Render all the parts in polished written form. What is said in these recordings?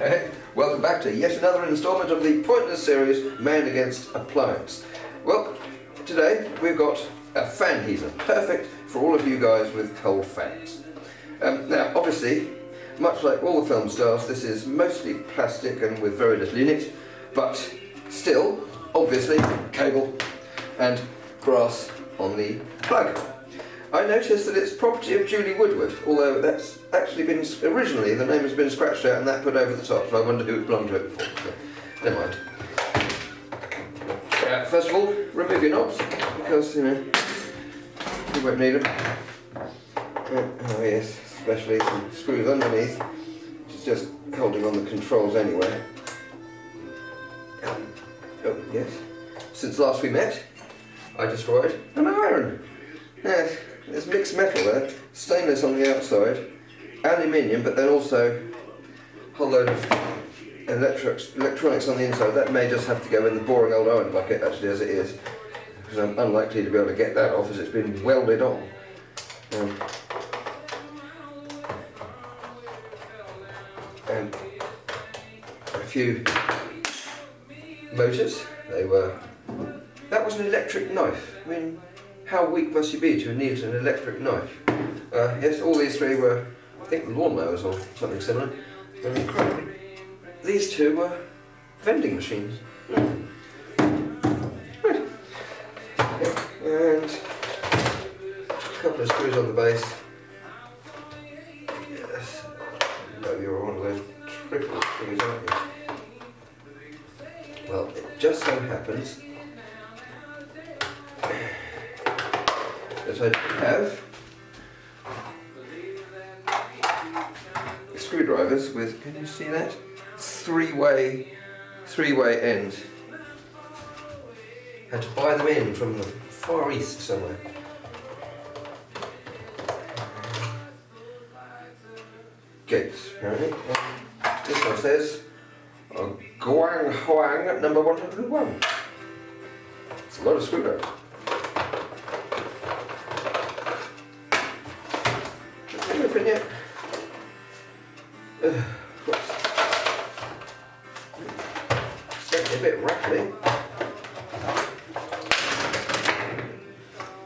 Hey, welcome back to yet another instalment of the pointless series Man Against Appliance. Well, today we've got a fan heater, perfect for all of you guys with cold fans. Now obviously, much like all the film stars, this is mostly plastic and with very little in it, but still, obviously, cable and brass on the plug. I noticed that it's property of Julie Woodward, although that's actually been, originally the name has been scratched out and that put over the top, so I wonder who it belonged to it before. But never mind. First of all, remove your knobs, because, you know, you won't need them. Oh yes, especially some screws underneath, which is just holding on the controls anyway. Oh yes, since last we met, I destroyed an iron. Yes. There's mixed metal there, stainless on the outside, aluminium, but then also a whole load of electronics on the inside. That may just have to go in the boring old iron bucket, actually, as it is, because I'm unlikely to be able to get that off as it's been welded on. And a few motors. That was an electric knife. I mean, how weak must you be to need an electric knife? Yes, all these three were, I think, lawnmowers or something similar. And incredibly, these two were vending machines. Right. And a couple of screws on the base. Yes. No, you're one of those triple screws, aren't you? Well, it just so happens that I have screwdrivers with, can you see that? Three-way end. Had to buy them in from the Far East somewhere. Gates, apparently. This one says Guang Huang number 101. It's a lot of screwdrivers. Open yet? Certainly a bit rattly.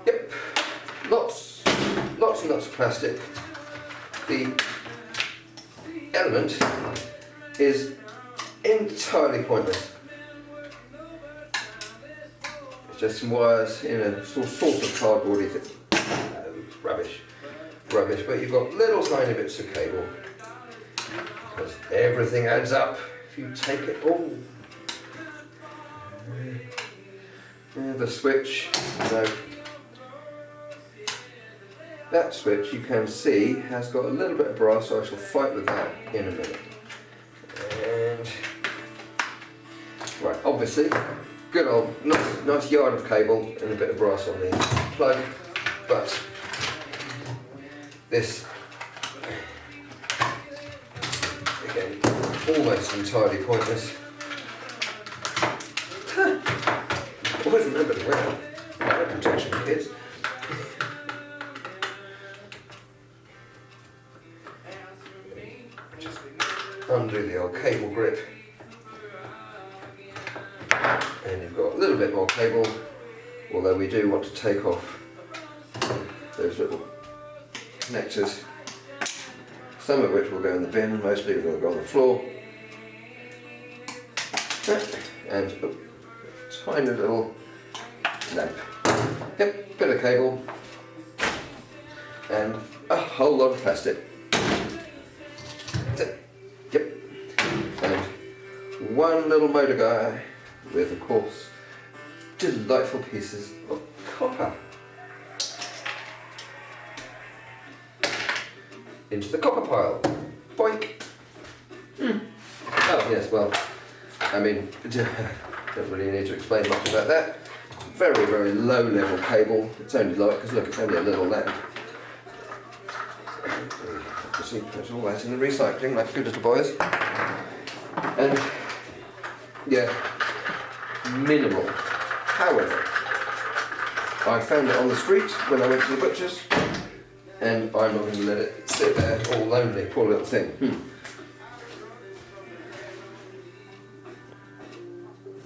Yep, lots and lots of plastic. The element is entirely pointless. It's just some wires in a sort of cardboardy thing. Rubbish, but you've got little tiny bits of cable, because everything adds up if you take it all. The switch, no. That switch, you can see, has got a little bit of brass, so I shall fight with that in a minute. And right, obviously, good old nice yard of cable and a bit of brass on the plug, but this, again, almost entirely pointless. Always remember to wear eye protection, kids. Just undo the old cable grip, and you've got a little bit more cable, although we do want to take off those little connectors, some of which will go in the bin, mostly will go on the floor, and a tiny little lamp. Yep, bit of cable, and a whole lot of plastic. Yep, and one little motor guy with, of course, delightful pieces of copper. Into the copper pile. Boink. Oh yes, well, I mean, don't really need to explain much about that. Very, very low level cable. It's only light, because look, it's only a little lamp. Obviously, puts all that in the recycling like good little boys. And yeah, minimal. However, I found it on the street when I went to the butcher's, and I'm not going to let it sit there all lonely, poor little thing.